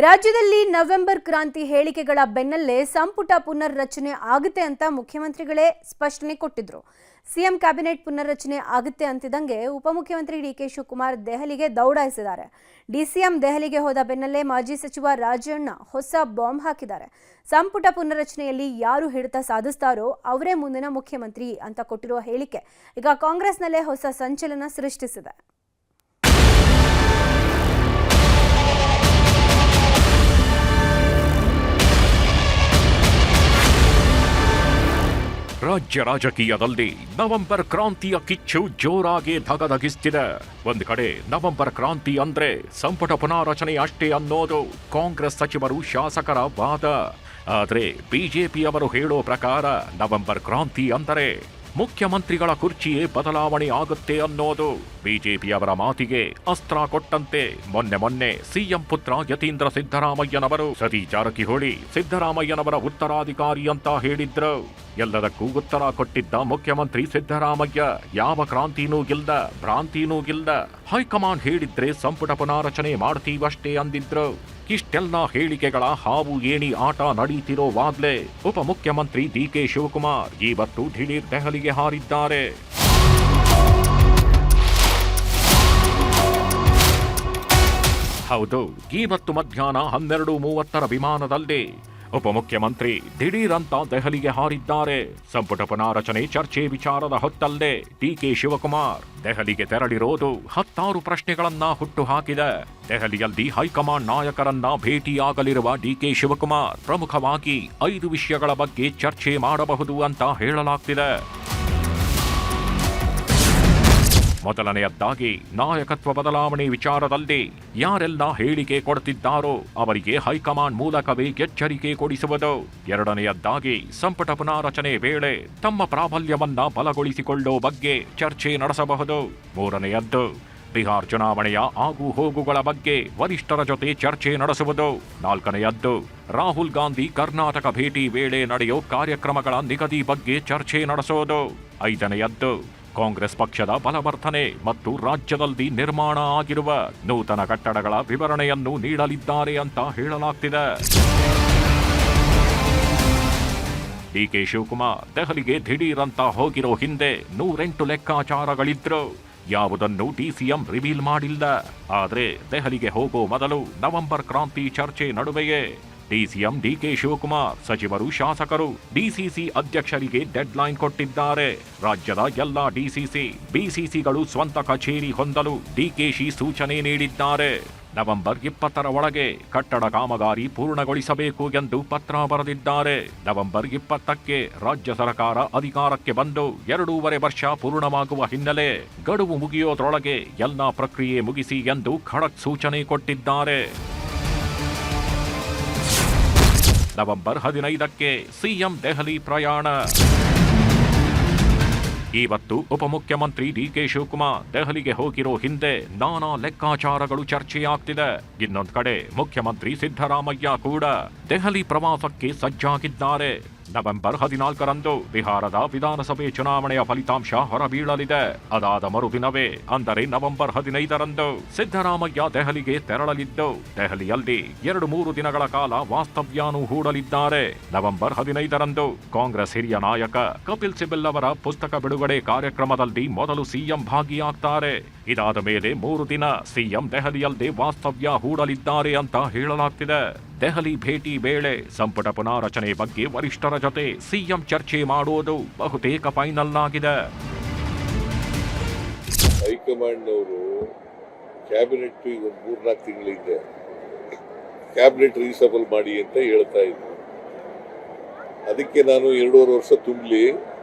ರಾಜ್ಯದಲ್ಲಿ ನವೆಂಬರ್ ಕ್ರಾಂತಿ ಹೇಳಿಕೆಗಳ ಬೆನ್ನಲ್ಲೇ ಸಂಪುಟ ಪುನರ್ರಚನೆ ಆಗುತ್ತೆ ಅಂತ ಮುಖ್ಯಮಂತ್ರಿಗಳೇ ಸ್ಪಷ್ಟನೆ ಕೊಟ್ಟಿದ್ರು. ಸಿಎಂ ಕ್ಯಾಬಿನೆಟ್ ಪುನರ್ರಚನೆ ಆಗುತ್ತೆ ಅಂತಿದ್ದಂಗೆ ಉಪಮುಖ್ಯಮಂತ್ರಿ ಡಿಕೆ ಶಿವಕುಮಾರ್ ದೆಹಲಿಗೆ ದೌಡಾಯಿಸಿದ್ದಾರೆ. ಡಿಸಿಎಂ ದೆಹಲಿಗೆ ಹೋದ ಬೆನ್ನಲ್ಲೇ ಮಾಜಿ ಸಚಿವ ರಾಜಣ್ಣ ಹೊಸ ಬಾಂಬ್ ಹಾಕಿದ್ದಾರೆ. ಸಂಪುಟ ಪುನರ್ರಚನೆಯಲ್ಲಿ ಯಾರು ಹಿಡಿತ ಸಾಧಿಸ್ತಾರೋ ಅವರೇ ಮುಂದಿನ ಮುಖ್ಯಮಂತ್ರಿ ಅಂತ ಕೊಟ್ಟಿರುವ ಹೇಳಿಕೆ ಈಗ ಕಾಂಗ್ರೆಸ್ನಲ್ಲೇ ಹೊಸ ಸಂಚಲನ ಸೃಷ್ಟಿಸಿದೆ. ರಾಜ್ಯ ರಾಜಕೀಯದಲ್ಲಿ ನವೆಂಬರ್ ಕ್ರಾಂತಿಯ ಕಿಚ್ಚು ಜೋರಾಗಿ ಧಗಧಗಿಸ್ತಿದೆ. ಒಂದು ಕಡೆ ನವೆಂಬರ್ ಕ್ರಾಂತಿ ಅಂದ್ರೆ ಸಂಪುಟ ಪುನಾರಚನೆ ಅಷ್ಟೇ ಅನ್ನೋದು ಕಾಂಗ್ರೆಸ್ ಸಚಿವರು ಶಾಸಕರ ವಾದ. ಆದ್ರೆ ಬಿಜೆಪಿಯವರು ಹೇಳೋ ಪ್ರಕಾರ ನವೆಂಬರ್ ಕ್ರಾಂತಿ ಅಂದರೆ ಮುಖ್ಯಮಂತ್ರಿಗಳ ಕುರ್ಚಿಯೇ ಬದಲಾವಣೆ ಆಗುತ್ತೆ ಅನ್ನೋದು. ಬಿಜೆಪಿಯವರ ಮಾತಿಗೆ ಅಸ್ತ್ರ ಕೊಟ್ಟಂತೆ ಮೊನ್ನೆ ಸಿಎಂ ಪುತ್ರ ಯತೀಂದ್ರ ಸಿದ್ದರಾಮಯ್ಯನವರು ಸತೀ ಜಾರಕಿಹೊಳಿ ಸಿದ್ದರಾಮಯ್ಯನವರ ಉತ್ತರಾಧಿಕಾರಿ ಅಂತ ಹೇಳಿದ್ರು. ಎಲ್ಲದಕ್ಕೂ ಉತ್ತರ ಕೊಟ್ಟಿದ್ದ ಮುಖ್ಯಮಂತ್ರಿ ಸಿದ್ದರಾಮಯ್ಯ ಯಾವ ಕ್ರಾಂತಿನೂ ಇಲ್ದ, ಭ್ರಾಂತಿನೂ ಇಲ್ದ, ಹೈಕಮಾಂಡ್ ಹೇಳಿದ್ರೆ ಸಂಪುಟ ಪುನಾರಚನೆ ಮಾಡ್ತೀವಷ್ಟೇ ಅಂದಿದ್ರು. ಇಷ್ಟೆಲ್ಲ ಹೇಳಿಕೆಗಳ ಹಾವು ಏಣಿ ಆಟ ನಡೀತಿರೋವಾಗ್ಲೇ ಉಪಮುಖ್ಯಮಂತ್ರಿ ಡಿಕೆ ಶಿವಕುಮಾರ್ ಇವತ್ತು ದಿಢೀರ್ ದೆಹಲಿಗೆ ಹಾರಿದ್ದಾರೆ. ಹೌದು, ಇವತ್ತು ಮಧ್ಯಾಹ್ನ 12:30 ವಿಮಾನದಲ್ಲಿ ಉಪಮುಖ್ಯಮಂತ್ರಿ ದಿಢೀರಂತ ದೆಹಲಿಗೆ ಹಾರಿದ್ದಾರೆ. ಸಂಪುಟ ಪುನಾರಚನೆ ಚರ್ಚೆ ವಿಚಾರದ ಹೊತ್ತಲ್ಲೇ ಡಿಕೆ ಶಿವಕುಮಾರ್ ದೆಹಲಿಗೆ ತೆರಳಿರೋದು 10 ಪ್ರಶ್ನೆಗಳನ್ನ ಹುಟ್ಟು ಹಾಕಿದೆ. ದೆಹಲಿಯಲ್ಲಿ ಹೈಕಮಾಂಡ್ ನಾಯಕರನ್ನ ಭೇಟಿಯಾಗಲಿರುವ ಡಿಕೆ ಶಿವಕುಮಾರ್ ಪ್ರಮುಖವಾಗಿ 5 ವಿಷಯಗಳ ಬಗ್ಗೆ ಚರ್ಚೆ ಮಾಡಬಹುದು ಅಂತ ಹೇಳಲಾಗ್ತಿದೆ. ಮೊದಲನೆಯದ್ದಾಗಿ ನಾಯಕತ್ವ ಬದಲಾವಣೆ ವಿಚಾರದಲ್ಲಿ ಯಾರೆಲ್ಲ ಹೇಳಿಕೆ ಕೊಡುತ್ತಿದ್ದಾರೋ ಅವರಿಗೆ ಹೈಕಮಾಂಡ್ ಮೂಲಕವೇ ಎಚ್ಚರಿಕೆ ಕೊಡಿಸುವುದು. ಎರಡನೆಯದ್ದಾಗಿ ಸಂಪುಟ ಪುನಾರಚನೆ ವೇಳೆ ತಮ್ಮ ಪ್ರಾಬಲ್ಯವನ್ನ ಬಲಗೊಳಿಸಿಕೊಳ್ಳೋ ಬಗ್ಗೆ ಚರ್ಚೆ ನಡೆಸಬಹುದು. ಮೂರನೆಯದ್ದು ಬಿಹಾರ್ ಚುನಾವಣೆಯ ಆಗು ಹೋಗುಗಳ ಬಗ್ಗೆ ವರಿಷ್ಠರ ಜೊತೆ ಚರ್ಚೆ ನಡೆಸುವುದು. ನಾಲ್ಕನೆಯದ್ದು ರಾಹುಲ್ ಗಾಂಧಿ ಕರ್ನಾಟಕ ಭೇಟಿ ವೇಳೆ ನಡೆಯೋ ಕಾರ್ಯಕ್ರಮಗಳ ನಿಗದಿ ಬಗ್ಗೆ ಚರ್ಚೆ ನಡೆಸೋದು. ಐದನೆಯದ್ದು ಕಾಂಗ್ರೆಸ್ ಪಕ್ಷದ ಬಲವರ್ಧನೆ ಮತ್ತು ರಾಜ್ಯದಲ್ಲಿ ನಿರ್ಮಾಣ ಆಗಿರುವ ನೂತನ ಕಟ್ಟಡಗಳ ವಿವರಣೆಯನ್ನು ನೀಡಲಿದ್ದಾರೆ ಅಂತ ಹೇಳಲಾಗ್ತಿದೆ. ಡಿಕೆ ಶಿವಕುಮಾರ್ ದೆಹಲಿಗೆ ದಿಢೀರಂತ ಹೋಗಿರೋ ಹಿಂದೆ 108 ಲೆಕ್ಕಾಚಾರಗಳಿದ್ರು. ಯಾವುದನ್ನು ಡಿಸಿಎಂ ರಿವೀಲ್ ಮಾಡಿಲ್ಲ. ಆದ್ರೆ ದೆಹಲಿಗೆ ಹೋಗೋ ಮೊದಲು ನವೆಂಬರ್ ಕ್ರಾಂತಿ ಚರ್ಚೆ ನಡುವೆಯೇ ಡಿಸಿಎಂ ಡಿಕೆ ಶಿವಕುಮಾರ್ ಸಚಿವರು ಶಾಸಕರು ಡಿಸಿಸಿ ಅಧ್ಯಕ್ಷರಿಗೆ ಡೆಡ್ ಲೈನ್ ಕೊಟ್ಟಿದ್ದಾರೆ. ರಾಜ್ಯದ ಎಲ್ಲಾ ಡಿಸಿಸಿ ಬಿಸಿಸಿಗಳು ಸ್ವಂತ ಕಚೇರಿ ಹೊಂದಲು ಡಿಕೆಶಿ ಸೂಚನೆ ನೀಡಿದ್ದಾರೆ. ನವೆಂಬರ್ 20ರ ಒಳಗೆ ಕಟ್ಟಡ ಕಾಮಗಾರಿ ಪೂರ್ಣಗೊಳಿಸಬೇಕು ಎಂದು ಪತ್ರ ಬರೆದಿದ್ದಾರೆ. ನವೆಂಬರ್ 20ಕ್ಕೆ ರಾಜ್ಯ ಸರ್ಕಾರ ಅಧಿಕಾರಕ್ಕೆ ಬಂದು 2.5 ವರ್ಷ ಪೂರ್ಣವಾಗುವ ಹಿನ್ನೆಲೆ ಗಡುವು ಮುಗಿಯೋದ್ರೊಳಗೆ ಎಲ್ಲಾ ಪ್ರಕ್ರಿಯೆ ಮುಗಿಸಿ ಎಂದು ಖಡಕ್ ಸೂಚನೆ ಕೊಟ್ಟಿದ್ದಾರೆ. ನವೆಂಬರ್ 15ಕ್ಕೆ ಸಿಎಂ ದೆಹಲಿ ಪ್ರಯಾಣ. ಇವತ್ತು ಉಪಮುಖ್ಯಮಂತ್ರಿ ಡಿಕೆ ಶಿವಕುಮಾರ್ ದೆಹಲಿಗೆ ಹೋಗಿರೋ ಹಿಂದೆ ನಾನಾ ಲೆಕ್ಕಾಚಾರಗಳು ಚರ್ಚೆಯಾಗ್ತಿದೆ. ಇನ್ನೊಂದು ಕಡೆ ಮುಖ್ಯಮಂತ್ರಿ ಸಿದ್ದರಾಮಯ್ಯ ಕೂಡ ದೆಹಲಿ ಪ್ರವಾಸಕ್ಕೆ ಸಜ್ಜಾಗಿದ್ದಾರೆ. ನವೆಂಬರ್ 14ರಂದು ಬಿಹಾರದ ವಿಧಾನಸಭೆ ಚುನಾವಣೆಯ ಫಲಿತಾಂಶ ಹೊರಬೀಳಲಿದೆ. ಅದಾದ ಮರುದಿನವೇ ಅಂದರೆ ನವೆಂಬರ್ 15ರಂದು ಸಿದ್ದರಾಮಯ್ಯ ದೆಹಲಿಗೆ ತೆರಳಲಿದ್ದು ದೆಹಲಿಯಲ್ಲಿ 2-3 ದಿನಗಳ ಕಾಲ ವಾಸ್ತವ್ಯಾನು ಹೂಡಲಿದ್ದಾರೆ. ನವೆಂಬರ್ 15ರಂದು ಕಾಂಗ್ರೆಸ್ ಹಿರಿಯ ನಾಯಕ ಕಪಿಲ್ ಸಿಬಲ್ ಅವರ ಪುಸ್ತಕ ಬಿಡುಗಡೆ ಕಾರ್ಯಕ್ರಮದಲ್ಲಿ ಮೊದಲು ಸಿಎಂ ಭಾಗಿಯಾಗ್ತಾರೆ. ಇದಾದ ಮೇಲೆ 3 ದಿನ ಸಿಎಂ ದೆಹಲಿಯಲ್ಲೇ ವಾಸ್ತವ್ಯ ಹೂಡಲಿದ್ದಾರೆ ಅಂತ ಹೇಳಲಾಗ್ತಿದೆ. ದೆಹಲಿ ಭೇಟಿ ವೇಳೆ ಸಂಪುಟ ಪುನಾರಚನೆ ಬಗ್ಗೆ ವರಿಷ್ಠರ ಜೊತೆ ಸಿಎಂ ಚರ್ಚೆ ಮಾಡುವುದು ಬಹುತೇಕ ಫೈನಲ್ ಆಗಿದೆ. ಹೈಕಮಾಂಡ್ ಅವರು ಕ್ಯಾಬಿನೆಟ್ ಈಗ 3-4 ತಿಂಗಳಿಂದ ಕ್ಯಾಬಿನೆಟ್ ರೀಸಬಲ್ ಮಾಡಿ ಅಂತ ಹೇಳ್ತಾ ಇದ್ರು. ಅದಕ್ಕೆ ನಾನು 2.5 ವರ್ಷ ತುಂಬಲಿ,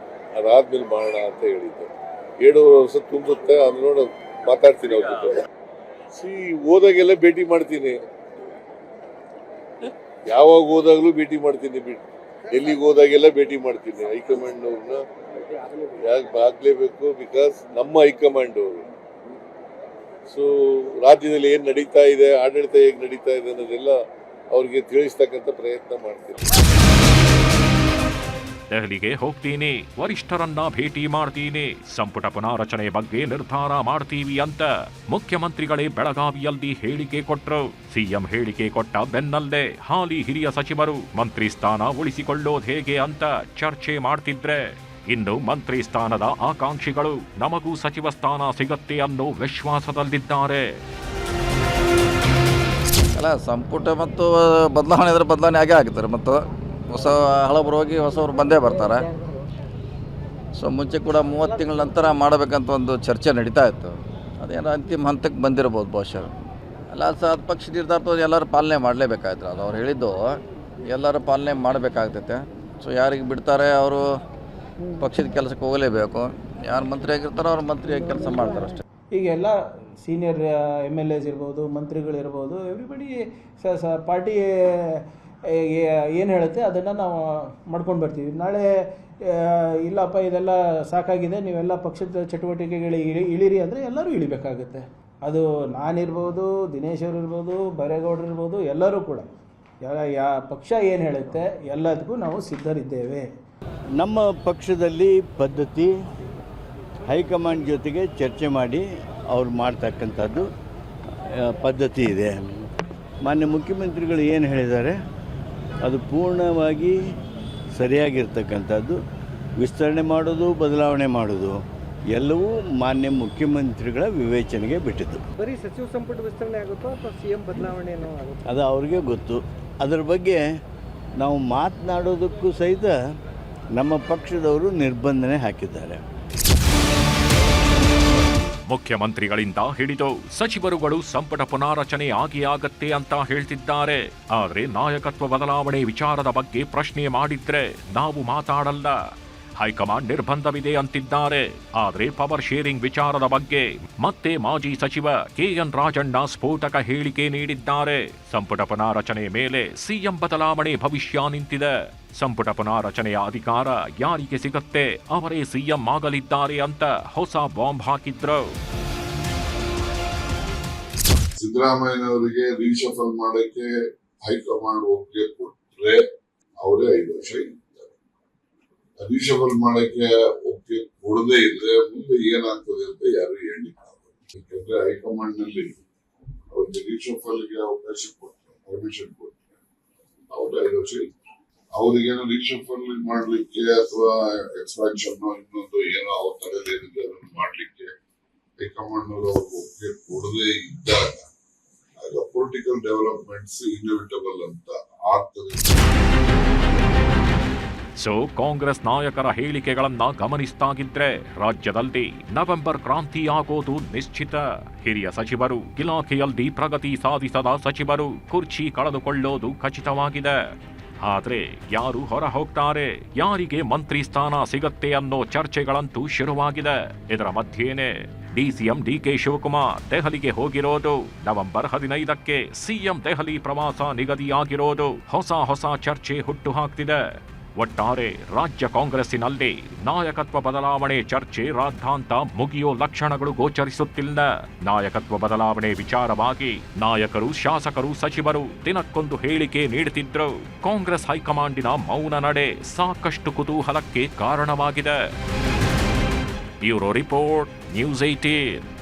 ಅದಾದ್ಮೇಲೆ ಮಾಡೋಣ ಅಂತ ಹೇಳಿದ್ದೆ. 2.5 ವರ್ಷ ತುಂಬುತ್ತೆ, ಅದು ನೋಡಿ ಮಾತಾಡ್ತೀನಿ ಅವ್ರ ಜೊತೆ. ಹೋದಾಗೆಲ್ಲ ಭೇಟಿ ಮಾಡ್ತೀನಿ, ಯಾವಾಗ ಹೋದಾಗಲೂ ಭೇಟಿ ಮಾಡ್ತೀನಿ, ಡೆಲ್ಲಿಗೆ ಹೋದಾಗೆಲ್ಲ ಭೇಟಿ ಮಾಡ್ತೀನಿ. ಹೈಕಮಾಂಡ್ ಅವ್ರನ್ನ ಯಾಕೆ ಆಗ್ಲೇಬೇಕು, ಬಿಕಾಸ್ ನಮ್ಮ ಹೈಕಮಾಂಡ್ ಅವರು. ಸೊ ರಾಜ್ಯದಲ್ಲಿ ಏನ್ ನಡೀತಾ ಇದೆ, ಆಡಳಿತ ಹೇಗೆ ನಡೀತಾ ಇದೆ ಅನ್ನೋದೆಲ್ಲ ಅವ್ರಿಗೆ ತಿಳಿಸ್ತಕ್ಕಂಥ ಪ್ರಯತ್ನ ಮಾಡ್ತೀನಿ. ದೆಹಲಿಗೆ ಹೋಗ್ತೀನಿ, ವರಿಷ್ಠರನ್ನ ಭೇಟಿ ಮಾಡ್ತೀನಿ, ಸಂಪುಟ ಪುನಾರಚನೆ ಬಗ್ಗೆ ನಿರ್ಧಾರ ಮಾಡ್ತೀವಿ ಅಂತ ಮುಖ್ಯಮಂತ್ರಿಗಳೇ ಬೆಳಗಾವಿಯಲ್ಲಿ ಹೇಳಿಕೆ ಕೊಟ್ರು. ಸಿಎಂ ಹೇಳಿಕೆ ಕೊಟ್ಟ ಬೆನ್ನಲ್ಲೇ ಹಾಲಿ ಹಿರಿಯ ಸಚಿವರು ಮಂತ್ರಿ ಸ್ಥಾನ ಉಳಿಸಿಕೊಳ್ಳೋದು ಹೇಗೆ ಅಂತ ಚರ್ಚೆ ಮಾಡ್ತಿದ್ರೆ, ಇನ್ನು ಮಂತ್ರಿ ಸ್ಥಾನದ ಆಕಾಂಕ್ಷಿಗಳು ನಮಗೂ ಸಚಿವ ಸ್ಥಾನ ಸಿಗತ್ತೆ ಅನ್ನೋ ವಿಶ್ವಾಸದಲ್ಲಿದ್ದಾರೆ. ಅಲ್ಲ, ಸಂಪುಟ ಮತ್ತು ಬದಲಾವಣೆ ಇದ್ರೆ ಬದಲಾವಣೆ ಆಗೇ ಆಗ್ತಾರೆ. ಮತ್ತು ಹೊಸ ಹಳಬರು ಹೋಗಿ ಹೊಸವರು ಬಂದೇ ಬರ್ತಾರೆ. ಸೊ ಮುಂಚೆ ಕೂಡ 30 ತಿಂಗಳ ನಂತರ ಮಾಡಬೇಕಂತ ಒಂದು ಚರ್ಚೆ ನಡೀತಾ ಇತ್ತು. ಅದೇನೋ ಅಂತಿಮ ಹಂತಕ್ಕೆ ಬಂದಿರ್ಬೋದು ಬಹುಶಃ. ಅಲ್ಲ, ಅದು ಪಕ್ಷ ನಿರ್ಧಾರ ಎಲ್ಲರೂ ಪಾಲನೆ ಮಾಡಲೇಬೇಕಾಯ್ತು. ಅದು ಅವ್ರು ಹೇಳಿದ್ದು ಎಲ್ಲರೂ ಪಾಲನೆ ಮಾಡಬೇಕಾಗ್ತೈತೆ. ಸೊ ಯಾರಿಗೆ ಬಿಡ್ತಾರೆ ಅವರು ಪಕ್ಷದ ಕೆಲಸಕ್ಕೆ ಹೋಗಲೇಬೇಕು. ಯಾರು ಮಂತ್ರಿ ಆಗಿರ್ತಾರೋ ಅವ್ರು ಮಂತ್ರಿಯಾಗಿ ಕೆಲಸ ಮಾಡ್ತಾರೆ ಅಷ್ಟೇ. ಈಗ ಎಲ್ಲ ಸೀನಿಯರ್ MLAs ಇರ್ಬೋದು, ಮಂತ್ರಿಗಳಿರ್ಬೋದು, ಎವ್ರಿಬಡಿ ಪಾರ್ಟಿ ಏನು ಹೇಳುತ್ತೆ ಅದನ್ನು ನಾವು ಮಾಡ್ಕೊಂಡು ಬರ್ತೀವಿ. ನಾಳೆ ಇಲ್ಲಪ್ಪ ಇದೆಲ್ಲ ಸಾಕಾಗಿದೆ, ನೀವೆಲ್ಲ ಪಕ್ಷದ ಚಟುವಟಿಕೆಗಳಿಗೆ ಇಳಿರಿ ಅಂದರೆ ಎಲ್ಲರೂ ಇಳಿಬೇಕಾಗುತ್ತೆ. ಅದು ನಾನಿರ್ಬೋದು, ದಿನೇಶ್ ಅವರು ಇರ್ಬೋದು, ಬೈರೇಗೌಡರು ಇರ್ಬೋದು, ಎಲ್ಲರೂ ಕೂಡ ಪಕ್ಷ ಏನು ಹೇಳುತ್ತೆ ಎಲ್ಲದಕ್ಕೂ ನಾವು ಸಿದ್ಧರಿದ್ದೇವೆ. ನಮ್ಮ ಪಕ್ಷದಲ್ಲಿ ಪದ್ಧತಿ ಹೈಕಮಾಂಡ್ ಜೊತೆಗೆ ಚರ್ಚೆ ಮಾಡಿ ಅವ್ರು ಮಾಡ್ತಕ್ಕಂಥದ್ದು ಪದ್ಧತಿ ಇದೆ. ಮಾನ್ಯ ಮುಖ್ಯಮಂತ್ರಿಗಳು ಏನು ಹೇಳಿದ್ದಾರೆ ಅದು ಪೂರ್ಣವಾಗಿ ಸರಿಯಾಗಿರ್ತಕ್ಕಂಥದ್ದು. ವಿಸ್ತರಣೆ ಮಾಡೋದು, ಬದಲಾವಣೆ ಮಾಡೋದು ಎಲ್ಲವೂ ಮಾನ್ಯ ಮುಖ್ಯಮಂತ್ರಿಗಳ ವಿವೇಚನೆಗೆ ಬಿಟ್ಟಿದ್ದು. ಬರೀ ಸಚಿವ ಸಂಪುಟ ವಿಸ್ತರಣೆ ಆಗುತ್ತೋ ಅಥವಾ CM ಬದಲಾವಣೆ ಏನೋ ಆಗುತ್ತೋ ಅದು ಅವ್ರಿಗೆ ಗೊತ್ತು. ಅದರ ಬಗ್ಗೆ ನಾವು ಮಾತನಾಡೋದಕ್ಕೂ ಸಹಿತ ನಮ್ಮ ಪಕ್ಷದವರು ನಿರ್ಬಂಧನೆ ಹಾಕಿದ್ದಾರೆ. ಮುಖ್ಯಮಂತ್ರಿಗಳಿಂದ ಹಿಡಿದು ಸಚಿವರುಗಳು ಸಂಪುಟ ಪುನಾರಚನೆ ಆಗತ್ತೆ ಅಂತ ಹೇಳ್ತಿದ್ದಾರೆ. ಆದ್ರೆ ನಾಯಕತ್ವ ಬದಲಾವಣೆ ವಿಚಾರದ ಬಗ್ಗೆ ಪ್ರಶ್ನೆ ಮಾಡಿದ್ರೆ ನಾವು ಮಾತಾಡಲ್ಲ, ಹೈಕಮಾಂಡ್ ನಿರ್ಬಂಧವಿದೆ ಅಂತಿದ್ದಾರೆ. ಆದ್ರೆ ಪವರ್ ಶೇರಿಂಗ್ ವಿಚಾರದ ಬಗ್ಗೆ ಮತ್ತೆ ಮಾಜಿ ಸಚಿವ KN ರಾಜಣ್ಣ ಸ್ಫೋಟಕ ಹೇಳಿಕೆ ನೀಡಿದ್ದಾರೆ. ಸಂಪುಟ ಪುನಾರಚನೆ ಮೇಲೆ ಸಿಎಂ ಬದಲಾವಣೆ ಭವಿಷ್ಯ ನಿಂತಿದೆ. ಸಂಪುಟ ಪುನಾರಚನೆಯ ಅಧಿಕಾರ ಯಾರಿಗೆ ಸಿಗತ್ತೆ ಅವರೇ ಸಿಎಂ ಆಗಲಿದ್ದಾರೆ ಅಂತ ಹೊಸ ಬಾಂಬ್ ಹಾಕಿದ್ರು. ಸಿದ್ದರಾಮಯ್ಯನವರಿಗೆ ರೀಶಫಲ್ ಮಾಡಕ್ಕೆ ಹೈಕಮಾಂಡ್ ಒಪ್ಪಿಗೆ ಕೊಟ್ರೆ ಅವರೇ 5 ವರ್ಷ ಇದ್ದಾರೆ. ರೀಶಫಲ್ ಮಾಡಕ್ಕೆ ಒಪ್ಪಿಗೆ ಕೊಡದೇ ಇದ್ರೆ ಮುಂದೆ ಏನಾಗ್ತದೆ ಅಂತ ಯಾರು ಹೇಳಿಕ್ಕಾಗಲ್ಲ. ಯಾಕಂದ್ರೆ ಹೈಕಮಾಂಡ್ ನಲ್ಲಿ ಅವ್ರಿಗೆ ರೀಶಫಲ್ಗೆ ಅವಕಾಶ ಕೊಟ್ಟರೆ, ಪರ್ಮಿಷನ್ ಕೊಟ್ಟರೆ ಅವ್ರು 5 ವರ್ಷ ಇದ್ದಾರೆ. ಅವ್ರಿಗೇನೋ ರೀಶಫಲ್ ಮಾಡ್ಲಿಕ್ಕೆ ಅಥವಾ ಎಕ್ಸ್ಪಾನ್ಷನ್ ಇನ್ನೊಂದು ಏನೋ ಅವ್ರ ತಲೆಯಲ್ಲಿ ಏನಿದೆ ಅದನ್ನು ಮಾಡ್ಲಿಕ್ಕೆ ಹೈಕಮಾಂಡ್ ಅವ್ರಿಗೆ ಒಪ್ಪಿಗೆ ಕೊಡದೇ ಇದ್ದಾಗ ಆಗ ಪೊಲಿಟಿಕಲ್ ಡೆವಲಪ್ಮೆಂಟ್ಸ್ ಇನ್ಎವಿಟಬಲ್ ಅಂತ ಆಗ್ತದೆ. ಸೊ ಕಾಂಗ್ರೆಸ್ ನಾಯಕರ ಹೇಳಿಕೆಗಳನ್ನ ಗಮನಿಸ್ತಾಗಿದ್ರೆ ರಾಜ್ಯದಲ್ಲಿ ನವೆಂಬರ್ ಕ್ರಾಂತಿ ಆಗೋದು ನಿಶ್ಚಿತ. ಹಿರಿಯ ಸಚಿವರು, ಇಲಾಖೆಯಲ್ಲಿ ಪ್ರಗತಿ ಸಾಧಿಸದ ಸಚಿವರು ಕುರ್ಚಿ ಕಳೆದುಕೊಳ್ಳೋದು ಖಚಿತವಾಗಿದೆ. ಆದ್ರೆ ಯಾರು ಹೊರ ಹೋಗ್ತಾರೆ, ಯಾರಿಗೆ ಮಂತ್ರಿ ಸ್ಥಾನ ಸಿಗತ್ತೆ ಅನ್ನೋ ಚರ್ಚೆಗಳಂತೂ ಶುರುವಾಗಿದೆ. ಇದರ ಮಧ್ಯೆನೇ DCM DK ಶಿವಕುಮಾರ್ ದೆಹಲಿಗೆ ಹೋಗಿರೋದು, ನವೆಂಬರ್ 15ಕ್ಕೆ ಸಿಎಂ ದೆಹಲಿ ಪ್ರವಾಸ ನಿಗದಿಯಾಗಿರೋದು ಹೊಸ ಚರ್ಚೆ ಹುಟ್ಟು ಹಾಕ್ತಿದೆ. ಒಟ್ಟಾರೆ ರಾಜ್ಯ ಕಾಂಗ್ರೆಸ್ಸಿನಲ್ಲಿ ನಾಯಕತ್ವ ಬದಲಾವಣೆ ಚರ್ಚೆ ರಾದ್ಧಾಂತ ಮುಗಿಯೋ ಲಕ್ಷಣಗಳು ಗೋಚರಿಸುತ್ತಿಲ್ಲ. ನಾಯಕತ್ವ ಬದಲಾವಣೆ ವಿಚಾರವಾಗಿ ನಾಯಕರು, ಶಾಸಕರು, ಸಚಿವರು ದಿನಕ್ಕೊಂದು ಹೇಳಿಕೆ ನೀಡುತ್ತಿದ್ರು. ಕಾಂಗ್ರೆಸ್ ಹೈಕಮಾಂಡಿನ ಮೌನ ನಡೆ ಸಾಕಷ್ಟು ಕುತೂಹಲಕ್ಕೆ ಕಾರಣವಾಗಿದೆ. Bureau report, news 18.